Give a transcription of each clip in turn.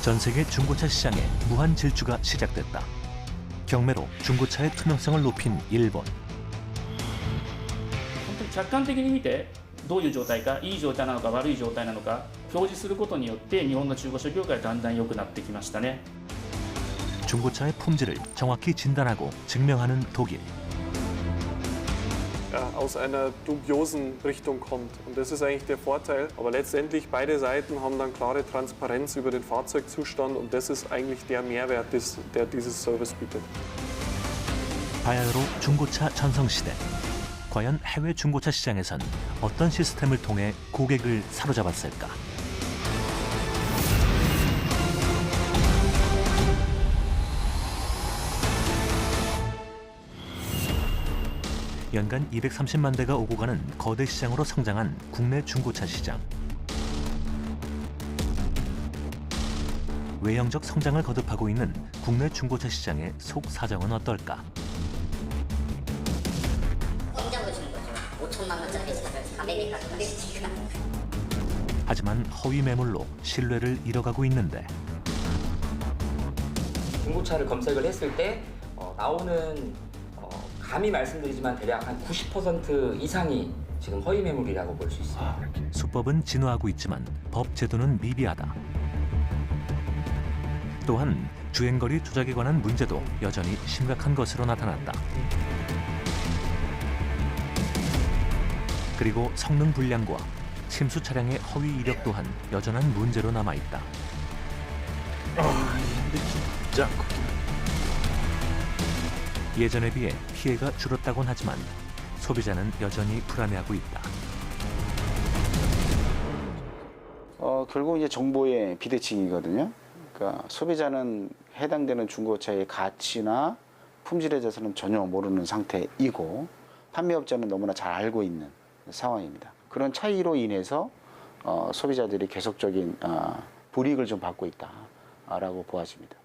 전 세계 중고차 시장에 무한 질주가 시작됐다. 경매로 중고차의 투명성을 높인 일본. 本当に客観的に見てどういう状態か、いい状態なのか悪い状態なのか表示することによって日本の中古車業界はだんだん良くなってきましたね。 중고차의 품질을 정확히 진단하고 증명하는 독일. Ja, aus einer dubiosen Richtung kommt. Und das ist eigentlich der Vorteil. Aber letztendlich beide Seiten haben dann klare Transparenz über den Fahrzeugzustand und das ist eigentlich der Mehrwert, der dieses Service bietet. 바야흐로 중고차 전성시대. 과연 해외 중고차 시장에선 어떤 시스템을 통해 고객을 사로잡았을까? 연간 230만 대가 오고 가는 거대 시장으로 성장한 국내 중고차 시장. 외형적 성장을 거듭하고 있는 국내 중고차 시장의 속사정은 어떨까? 공장도 주는 거죠. 5천만 원짜리 차를 400에 가져갈 수 있으니까. 하지만 허위 매물로 신뢰를 잃어가고 있는데 중고차를 검색을 했을 때 나오는 감히 말씀드리지만 대략 한 90% 이상이 지금 허위 매물이라고 볼 수 있습니다. 수법은 진화하고 있지만 법 제도는 미비하다. 또한 주행거리 조작에 관한 문제도 여전히 심각한 것으로 나타났다. 그리고 성능 불량과 침수 차량의 허위 이력 또한 여전한 문제로 남아있다. 진짜 예전에 비해 피해가 줄었다곤 하지만 소비자는 여전히 불안해하고 있다. 결국 이제 정보의 비대칭이거든요. 그러니까 소비자는 해당되는 중고차의 가치나 품질에 대해서는 전혀 모르는 상태이고 판매업자는 너무나 잘 알고 있는 상황입니다. 그런 차이로 인해서 소비자들이 계속적인 불이익을 좀 받고 있다라고 보아집니다.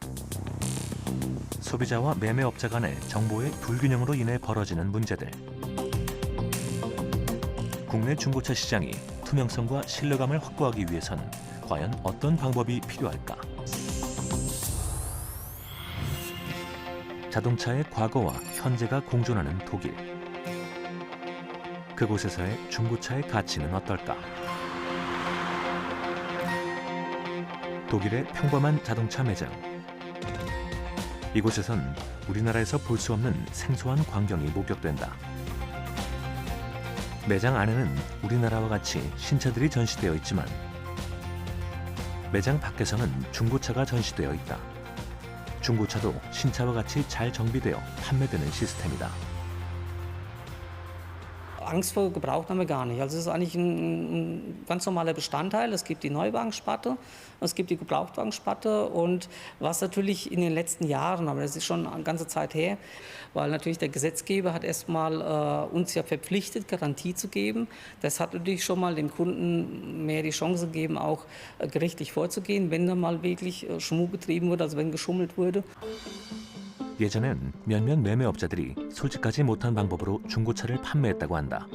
소비자와 매매업자 간의 정보의 불균형으로 인해 벌어지는 문제들. 국내 중고차 시장이 투명성과 신뢰감을 확보하기 위해선 과연 어떤 방법이 필요할까? 자동차의 과거와 현재가 공존하는 독일. 그곳에서의 중고차의 가치는 어떨까? 독일의 평범한 자동차 매장. 이곳에선 우리나라에서 볼 수 없는 생소한 광경이 목격된다. 매장 안에는 우리나라와 같이 신차들이 전시되어 있지만 매장 밖에서는 중고차가 전시되어 있다. 중고차도 신차와 같이 잘 정비되어 판매되는 시스템이다. Angst vor Gebraucht haben wir gar nicht. Also es ist eigentlich ein ganz normaler Bestandteil. Es gibt die Neuwagensparte, es gibt die Gebrauchtwagensparte und was natürlich in den letzten Jahren, aber das ist schon eine ganze Zeit her, weil natürlich der Gesetzgeber hat erstmal uns ja verpflichtet, Garantie zu geben. Das hat natürlich schon mal dem Kunden mehr die Chance gegeben, auch gerichtlich vorzugehen, wenn da mal wirklich Schmuh getrieben wurde, also wenn geschummelt wurde. 예전엔 몇몇 매매업자들이 솔직하지 못한 방법으로 중고차를 판매했다고 한다.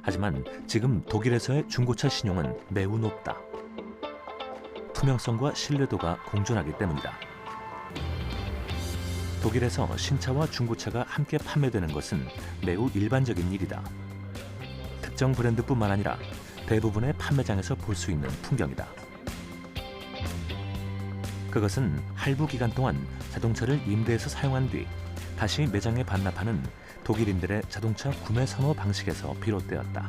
하지만 지금 독일에서의 중고차 신용은 매우 높다. 투명성과 신뢰도가 공존하기 때문이다. 독일에서 신차와 중고차가 함께 판매되는 것은 매우 일반적인 일이다. 특정 브랜드뿐만 아니라 대부분의 판매장에서 볼 수 있는 풍경이다. 그것은 할부 기간 동안 자동차를 임대해서 사용한 뒤 다시 매장에 반납하는 독일인들의 자동차 구매 선호 방식에서 비롯되었다.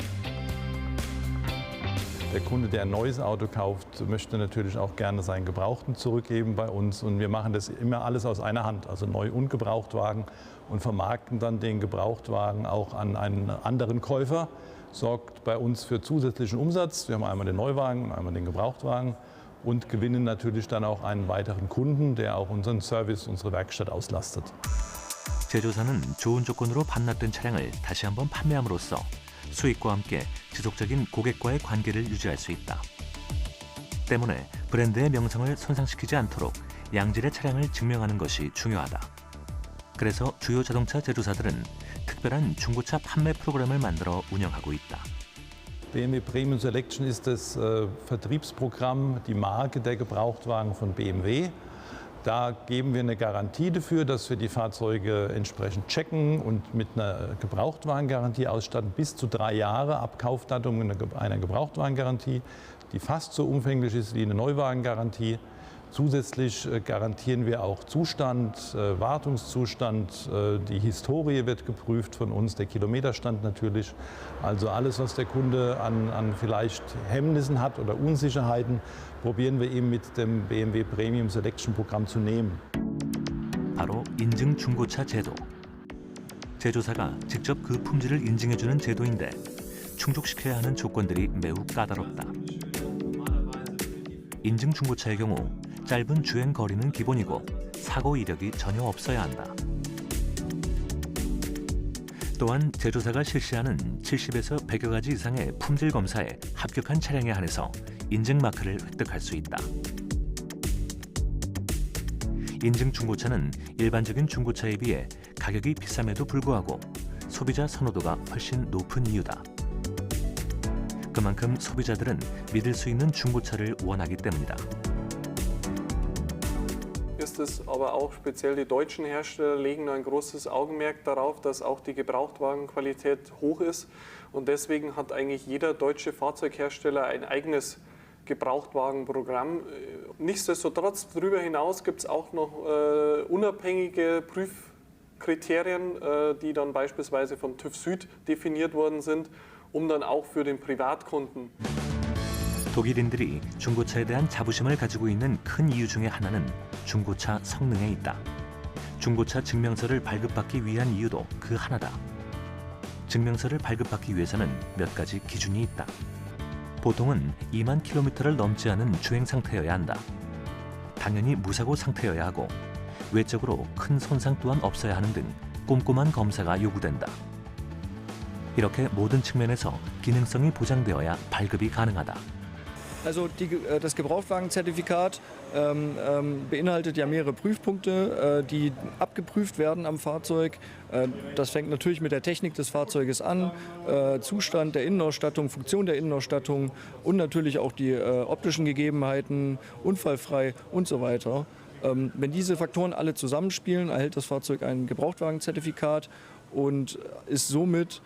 Der Kunde, der ein neues Auto kauft, möchte natürlich auch gerne seinen Gebrauchten zurückgeben bei uns. Und wir machen das immer alles aus einer Hand, also Neu- und Gebrauchtwagen, und vermarkten dann den Gebrauchtwagen auch an einen anderen Käufer. Sorgt bei uns für zusätzlichen Umsatz. Wir haben einmal den Neuwagen und einmal den Gebrauchtwagen. Und gewinnen natürlich dann auch einen weiteren Kunden, der auch unseren Service, unsere Werkstatt auslastet. 제조사는 좋은 조건으로 반납된 차량을 다시 한번 판매함으로써 수익과 함께 지속적인 고객과의 관계를 유지할 수 있다. 때문에 브랜드의 명성을 손상시키지 않도록 양질의 차량을 증명하는 것이 중요하다. 그래서 주요 자동차 제조사들은 특별한 중고차 판매 프로그램을 만들어 운영하고 있다. BMW Premium Selection ist das Vertriebsprogramm, die Marke der Gebrauchtwagen von BMW. Da geben wir eine Garantie dafür, dass wir die Fahrzeuge entsprechend checken und mit einer Gebrauchtwagengarantie ausstatten, bis zu 3 Jahre ab Kaufdatum einer Gebrauchtwagengarantie, die fast so umfänglich ist wie eine Neuwagengarantie. Zusätzlich garantieren wir auch Zustand, Wartungszustand, die Historie wird geprüft von uns, der Kilometerstand natürlich. Also alles, was der Kunde an vielleicht Hemmnissen hat oder Unsicherheiten, probieren wir ihm mit dem BMW Premium Selection Programm zu nehmen. 바로 인증 중고차 제도. 제조사가 직접 그 품질을 인증해주는 제도인데 충족시켜야 하는 조건들이 매우 까다롭다. 인증 중고차의 경우 짧은 주행 거리는 기본이고 사고 이력이 전혀 없어야 한다. 또한 제조사가 실시하는 70에서 100여 가지 이상의 품질 검사에 합격한 차량에 한해서 인증 마크를 획득할 수 있다. 인증 중고차는 일반적인 중고차에 비해 가격이 비쌈에도 불구하고 소비자 선호도가 훨씬 높은 이유다. 그만큼 소비자들은 믿을 수 있는 중고차를 원하기 때문이다. Ist es aber auch speziell die deutschen Hersteller legen ein großes Augenmerk darauf, dass auch die Gebrauchtwagenqualität hoch ist. Und deswegen hat eigentlich jeder deutsche Fahrzeughersteller ein eigenes Gebrauchtwagenprogramm. Nichtsdestotrotz, darüber hinaus gibt es auch noch unabhängige Prüfkriterien, die dann beispielsweise vom TÜV Süd definiert worden sind, um dann auch für den Privatkunden. 독일인들이 중고차에 대한 자부심을 가지고 있는 큰 이유 중에 하나는 중고차 성능에 있다. 중고차 증명서를 발급받기 위한 이유도 그 하나다. 증명서를 발급받기 위해서는 몇 가지 기준이 있다. 보통은 2만 킬로미터를 넘지 않은 주행 상태여야 한다. 당연히 무사고 상태여야 하고 외적으로 큰 손상 또한 없어야 하는 등 꼼꼼한 검사가 요구된다. 이렇게 모든 측면에서 기능성이 보장되어야 발급이 가능하다. Also das Gebrauchtwagenzertifikat beinhaltet ja mehrere Prüfpunkte, die abgeprüft werden am Fahrzeug. Das fängt natürlich mit der Technik des Fahrzeuges an, Zustand der Innenausstattung, Funktion der Innenausstattung und natürlich auch die optischen Gegebenheiten, unfallfrei und so weiter. Wenn diese Faktoren alle zusammenspielen, erhält das Fahrzeug ein Gebrauchtwagenzertifikat und ist somit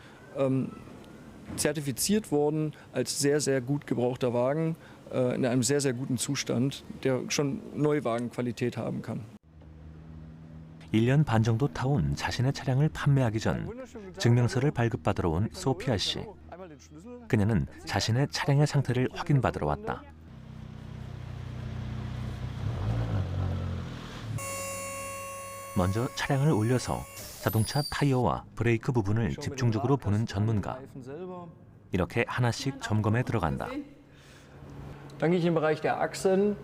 zertifiziert worden als sehr, sehr gut gebrauchter Wagen in einem sehr, sehr guten Zustand, der schon Neuwagenqualität haben kann. 1년 반 정도 타온 자신의 차량을 판매하기 전 증명서를 발급받으러 온 소피아 씨. 그녀는 자신의 차량의 상태를 확인받으러 왔다. 먼저 차량을 올려서 자동차 타이어와 브레이크 부분을 집중적으로 보는 전문가. 이렇게 하나씩 점검에 들어간다. Dann gehe ich im Bereich der Achsen.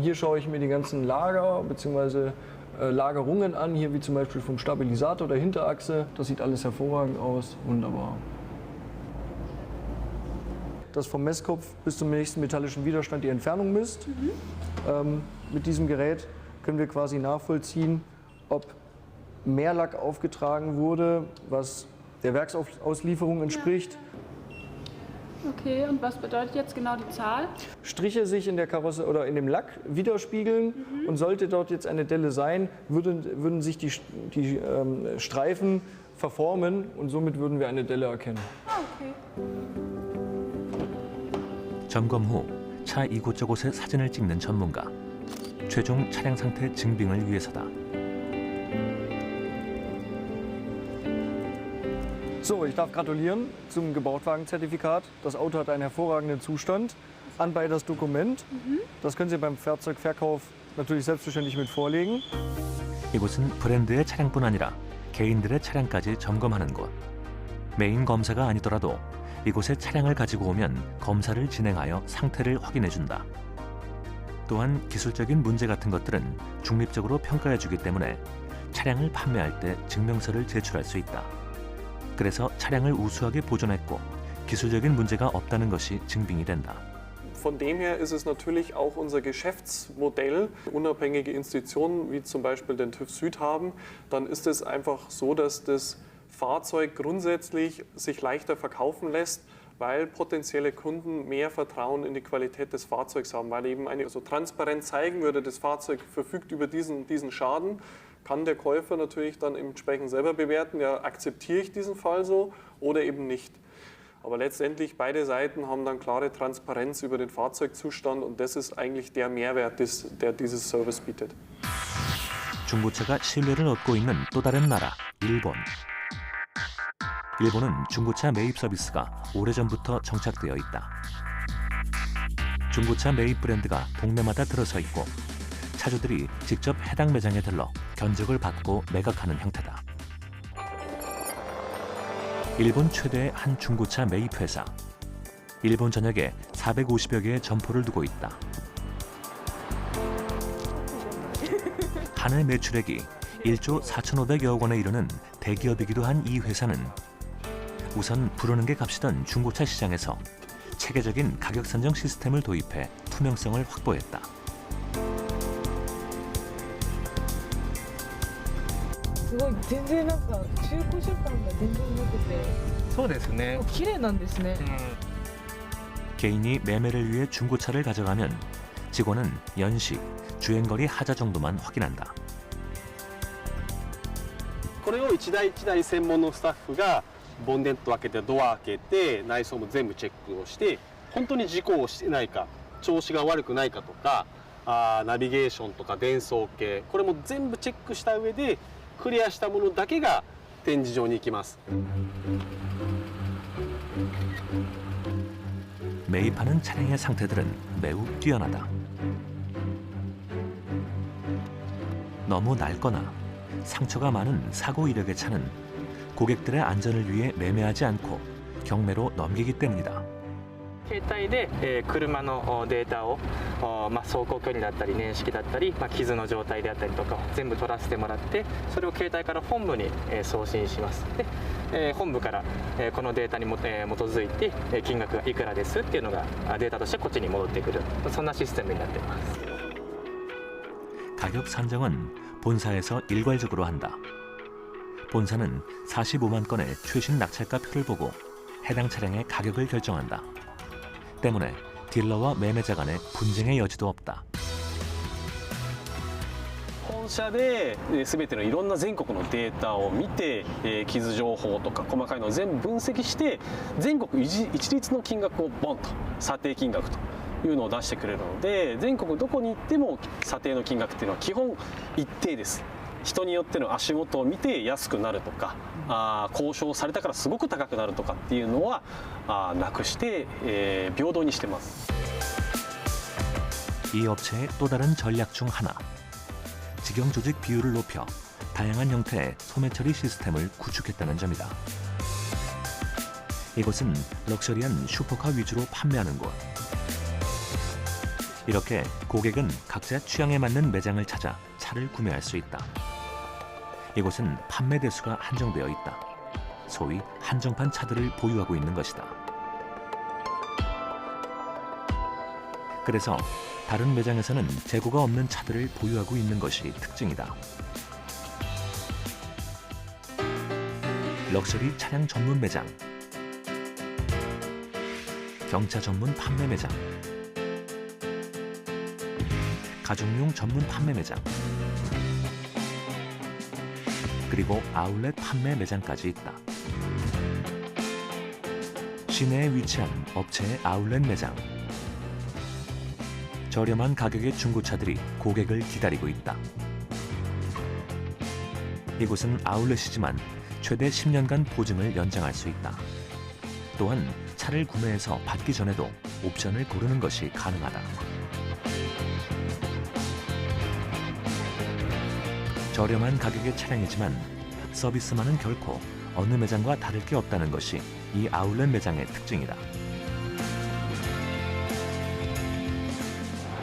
Hier schaue ich mir die ganzen Lager bzw. Lagerungen an, hier wie zum Beispiel vom Stabilisator der Hinterachse. Das sieht alles hervorragend aus, wunderbar. Das vom Messkopf bis zum nächsten metallischen Widerstand die Entfernung misst. Mit diesem Gerät können wir quasi nachvollziehen, ob mehr Lack aufgetragen wurde, was der Werksauslieferung entspricht. Okay, und was bedeutet jetzt genau die Zahl? Striche sich in der Karosse oder in dem Lack widerspiegeln und sollte dort jetzt eine Delle sein, würden sich die Streifen verformen und somit würden wir eine Delle erkennen. Okay. 점검 후 차 이곳저곳의 사진을 찍는 전문가. 최종 차량 상태 증빙을 위해서다. So, ich darf gratulieren zum Gebrauchtwagenzertifikat. Das Auto hat einen hervorragenden Zustand. Anbei das Dokument. Das können Sie beim Fahrzeugverkauf natürlich selbstverständlich mit vorlegen. 이곳은 브랜드의 차량뿐 아니라 개인들의 차량까지 점검하는 곳. 메인 검사가 아니더라도 이곳에 차량을 가지고 오면 검사를 진행하여 상태를 확인해준다. 또한 기술적인 문제 같은 것들은 중립적으로 평가해주기 때문에 차량을 판매할 때 증명서를 제출할 수 있다. 그래서 차량을 우수하게 보존했고 기술적인 문제가 없다는 것이 증빙이 된다. Von dem her ist es natürlich auch unser Geschäftsmodell. Unabhängige Institutionen wie zum Beispiel den TÜV Süd haben, dann ist es einfach so, dass das Fahrzeug grundsätzlich sich leichter verkaufen lässt, weil potenzielle Kunden mehr Vertrauen in die Qualität des Fahrzeugs haben, weil eben eine so transparent zeigen würde, das Fahrzeug verfügt über diesen Schaden, kann der Käufer natürlich dann entsprechend selber bewerten, ja, akzeptiere ich diesen Fall so oder eben nicht. Aber letztendlich beide Seiten haben dann klare Transparenz über den Fahrzeugzustand und das ist eigentlich der Mehrwert, der dieses Service bietet. 중고차가 신뢰를 얻고 있는 또 다른 나라, 일본. 일본은 중고차 매입 서비스가 오래전부터 정착되어 있다. 중고차 매입 브랜드가 동네마다 들어서 있고 차주들이 직접 해당 매장에 들러 견적을 받고 매각하는 형태다. 일본 최대의 한 중고차 매입 회사. 일본 전역에 450여 개의 점포를 두고 있다. 한 해 매출액이 1조 4,500여억 원에 이르는 대기업이기도 한 이 회사는 우선 부르는 게 값이던 중고차 시장에서 체계적인 가격 산정 시스템을 도입해 투명성을 확보했다. すごい全然なんか中古車感が全然なくてそうですね綺麗なんですね。 개인이 매매를 위해 중고차를 가져가면 직원은 연식, 주행거리 하자 정도만 확인한다. これを一台一台専門のスタッフがボンネット開けてドア開けて内装も全部チェックをして本当に事故をしてないか調子が悪くないかとかナビゲーションとか伝送系これも全部チェックした上でクリアしたものだけが展示場に行きます。 매입하는 차량의 상태들은 매우 뛰어나다. 너무 낡거나 상처가 많은 사고 이력의 차는 고객들의 안전을 위해 매매하지 않고 경매로 넘기기 때문이다. 携帯で、車のデータを、走行距離だったり年式だったり、傷の状態であったりとか全部取らせてもらってそれを携帯から本部に、送信します。で、本部から、このデータに基づいて、金額がいくらですっていうのがデータとしてこっちに戻ってくるそんなシステムになっています。 가격 산정은 본사에서 일괄적으로 한다. 본사는 45만 건의 최신 낙찰가 표를 보고 해당 차량의 가격을 결정한다. 때문에 딜러와 매매자 간의 분쟁의 여지도 없다. 本社で全てのいろんな全国のデータを見て傷情報とか細かいのを全部分析して全国一律の金額をボンと査定金額というのを出してくれるので全国どこに行っても査定の金額っていうのは基本一定です。人によっての足元を見て安くなるとか交渉されたからすごく高くなるとかっていうのはなくして、平等にしてます。 이 업체의 또 다른 전략 중 하나. 직영 조직 비율을 높여 다양한 형태의 소매 처리 시스템을 구축했다는 점이다. 이곳은 럭셔리한 슈퍼카 위주로 판매하는 곳. 이렇게 고객은 각자 취향에 맞는 매장을 찾아 차를 구매할 수 있다. 이곳은 판매 대수가 한정되어 있다. 소위 한정판 차들을 보유하고 있는 것이다. 그래서 다른 매장에서는 재고가 없는 차들을 보유하고 있는 것이 특징이다. 럭셔리 차량 전문 매장, 경차 전문 판매 매장, 가족용 전문 판매 매장, 그리고 아울렛 판매 매장까지 있다. 시내에 위치한 업체의 아울렛 매장. 저렴한 가격의 중고차들이 고객을 기다리고 있다. 이곳은 아울렛이지만 최대 10년간 보증을 연장할 수 있다. 또한 차를 구매해서 받기 전에도 옵션을 고르는 것이 가능하다. 저렴한 가격의 차량이지만 서비스만은 결코 어느 매장과 다를 게 없다는 것이 이 아울렛 매장의 특징이다.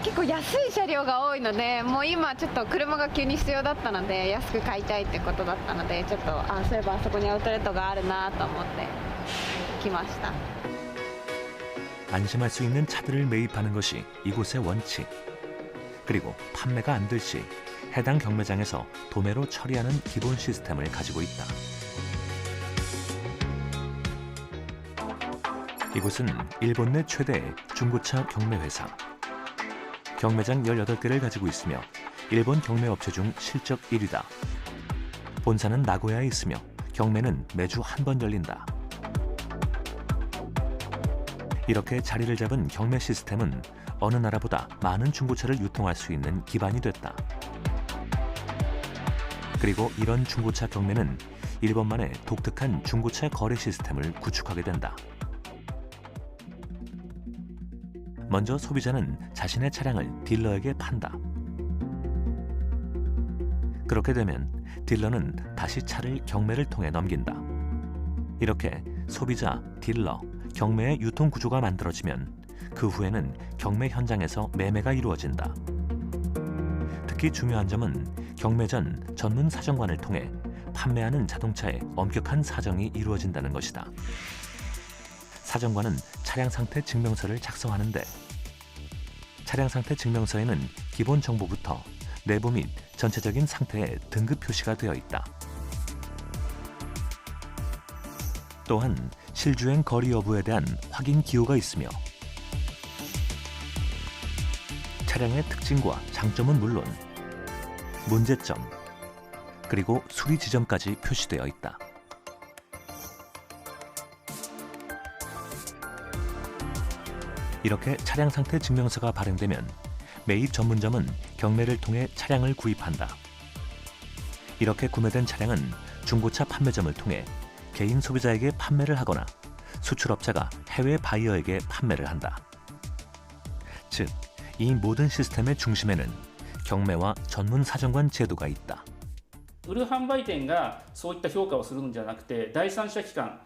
結構安い車両が多いので、もう今ちょっと車が急に必要だったので安く買いたいってことだったので、ちょっとそういえばあそこにアウトレットがあるなと思って来ました。 안심할 수 있는 차들을 매입하는 것이 이곳의 원칙. 그리고 판매가 안 될 시 해당 경매장에서 도매로 처리하는 기본 시스템을 가지고 있다. 이곳은 일본 내 최대의 중고차 경매 회사. 경매장 18개를 가지고 있으며 일본 경매 업체 중 실적 1위다. 본사는 나고야에 있으며 경매는 매주 한 번 열린다. 이렇게 자리를 잡은 경매 시스템은 어느 나라보다 많은 중고차를 유통할 수 있는 기반이 됐다. 그리고 이런 중고차 경매는 일본만의 독특한 중고차 거래 시스템을 구축하게 된다. 먼저 소비자는 자신의 차량을 딜러에게 판다. 그렇게 되면 딜러는 다시 차를 경매를 통해 넘긴다. 이렇게 소비자, 딜러, 경매의 유통 구조가 만들어지면 그 후에는 경매 현장에서 매매가 이루어진다. 특히 중요한 점은 경매 전 전문 사정관을 통해 판매하는 자동차의 엄격한 사정이 이루어진다는 것이다. 사정관은 차량 상태 증명서를 작성하는데 차량 상태 증명서에는 기본 정보부터 내부 및 전체적인 상태의 등급 표시가 되어 있다. 또한 실주행 거리 여부에 대한 확인 기호가 있으며 차량의 특징과 장점은 물론 문제점, 그리고 수리 지점까지 표시되어 있다. 이렇게 차량 상태 증명서가 발행되면 매입 전문점은 경매를 통해 차량을 구입한다. 이렇게 구매된 차량은 중고차 판매점을 통해 개인 소비자에게 판매를 하거나 수출업자가 해외 바이어에게 판매를 한다. 즉, 이 모든 시스템의 중심에는 경매와 전문 사정관 제도가 있다. 売る販売店がそういった評価をするんじゃなくて、第三者機関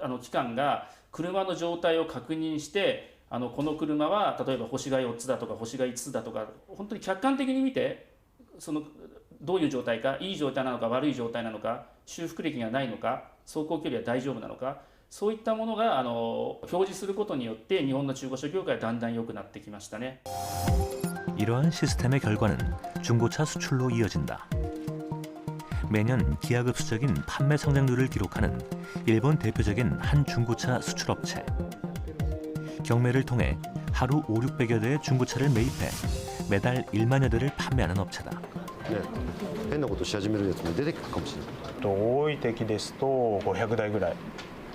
の機関が車の状態を確認して、この車は例えば星が4つだとか星が5つだとか、本当に客観的に見て、どういう状態か、いい状態なのか悪い状態なのか、修復歴がないのか、走行距離は大丈夫なのか、そういったものが表示することによって日本の中古車業界はだんだん良くなってきましたね。 이러한 시스템의 결과는 중고차 수출로 이어진다. 매년 기하급수적인 판매 성장률을 기록하는 일본 대표적인 한 중고차 수출업체. 경매를 통해 하루 500~600여 대의 중고차를 매입해 매달 1만여 대를 판매하는 업체다. 変なことし始めるやつも出てくるかもしれない。多い時ですと500台ぐらい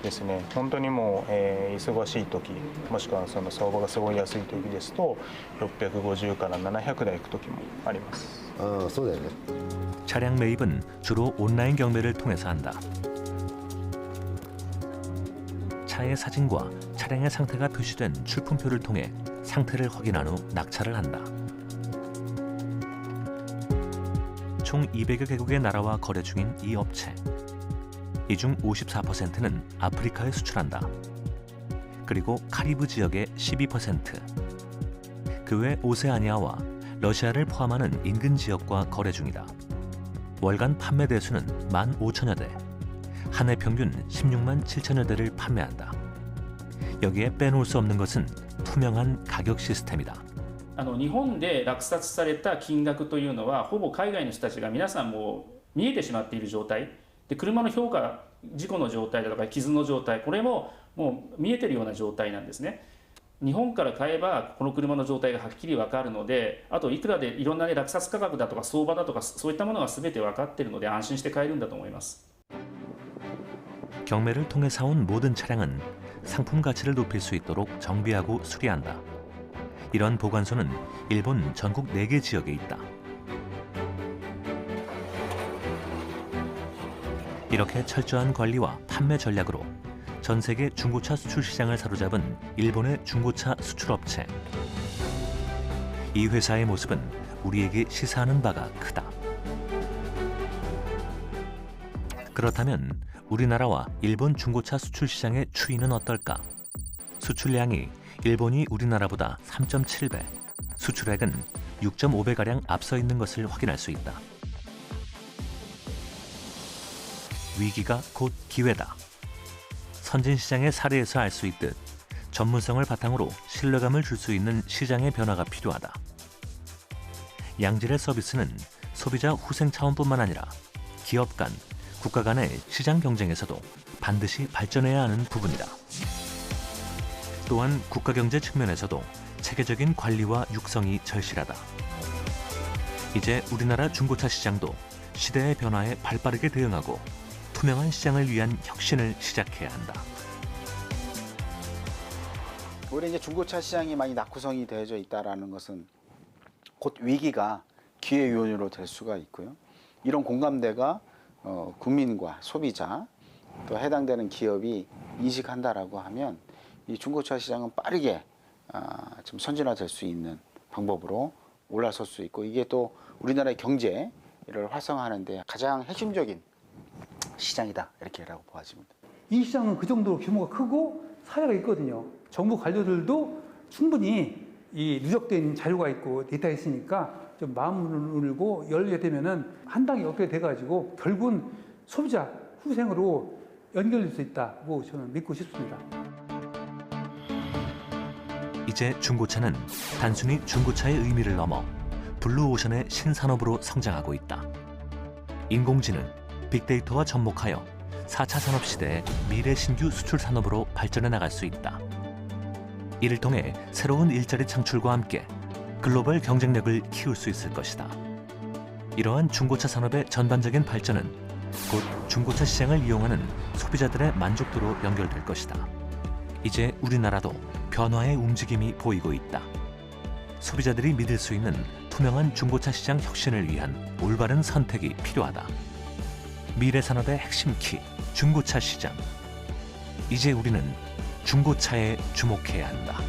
ですね。本当にもう、忙しい時、もしくはその相場がすごい安い時ですと650から700台行く時もあります。ああ、そうだよね。 차량 매입은 주로 온라인 경매를 통해서 한다. 차의 사진과 차량의 상태가 표시된 출품표를 통해 상태를 확인한 후 낙찰을 한다. 총 200여 개국의 나라와 거래 중인 이 업체. 이 중 54%는 아프리카에 수출한다. 그리고 카리브 지역의 12%. 그 외 오세아니아와 러시아를 포함하는 인근 지역과 거래 중이다. 월간 판매 대수는 15,000여 대, 한 해 평균 16만 7천여 대를 판매한다. 여기에 빼놓을 수 없는 것은 투명한 가격 시스템이다. 日本で落札された金額というのはほぼ海外の人たちが皆さんもう見えてしまっている状態で、車の評価、事故の状態だとか傷の状態、これももう見えてるような状態なんですね。日本から買えばこの車の状態がはっきり分かるので、あといくらでいろんな、落札価格だとか相場だとかそういったものが全て分かっているので安心して買えるんだと思います。 경매를 통해 사온 모든 차량은 상품 가치를 높일 수 있도록 정비하고 수리한다. 이런 보관소는 일본 전국 4개 지역에 있다. 이렇게 철저한 관리와 판매 전략으로 전 세계 중고차 수출 시장을 사로잡은 일본의 중고차 수출업체. 이 회사의 모습은 우리에게 시사하는 바가 크다. 그렇다면 우리나라와 일본 중고차 수출 시장의 추이는 어떨까? 수출량이 일본이 우리나라보다 3.7배, 수출액은 6.5배가량 앞서 있는 것을 확인할 수 있다. 위기가 곧 기회다. 선진 시장의 사례에서 알 수 있듯 전문성을 바탕으로 신뢰감을 줄 수 있는 시장의 변화가 필요하다. 양질의 서비스는 소비자 후생 차원뿐만 아니라 기업 간, 국가 간의 시장 경쟁에서도 반드시 발전해야 하는 부분이다. 또한 국가 경제 측면에서도 체계적인 관리와 육성이 절실하다. 이제 우리나라 중고차 시장도 시대의 변화에 발빠르게 대응하고 투명한 시장을 위한 혁신을 시작해야 한다. 올해 이제 중고차 시장이 많이 낙후성이 되어져 있다라는 것은 곧 위기가 기회 요인으로 될 수가 있고요. 이런 공감대가 국민과 소비자 또 해당되는 기업이 인식한다라고 하면 이 중고차 시장은 빠르게 좀 선진화될 수 있는 방법으로 올라설 수 있고 이게 또 우리나라의 경제를 활성화하는 데 가장 핵심적인 시장이다 이렇게라고 보아집니다. 이 시장은 그 정도로 규모가 크고 사회가 있거든요. 정부 관료들도 충분히 이 누적된 자료가 있고 데이터가 있으니까 좀 마음을 울고 열게 되면은 한 방에 얻게 돼가지고 결국은 소비자 후생으로 연결될 수 있다고 저는 믿고 싶습니다. 이제 중고차는 단순히 중고차의 의미를 넘어 블루오션의 신산업으로 성장하고 있다. 인공지능, 빅데이터와 접목하여 4차 산업시대의 미래 신규 수출 산업으로 발전해 나갈 수 있다. 이를 통해 새로운 일자리 창출과 함께 글로벌 경쟁력을 키울 수 있을 것이다. 이러한 중고차 산업의 전반적인 발전은 곧 중고차 시장을 이용하는 소비자들의 만족도로 연결될 것이다. 이제 우리나라도 변화의 움직임이 보이고 있다. 소비자들이 믿을 수 있는 투명한 중고차 시장 혁신을 위한 올바른 선택이 필요하다. 미래 산업의 핵심 키, 중고차 시장. 이제 우리는 중고차에 주목해야 한다.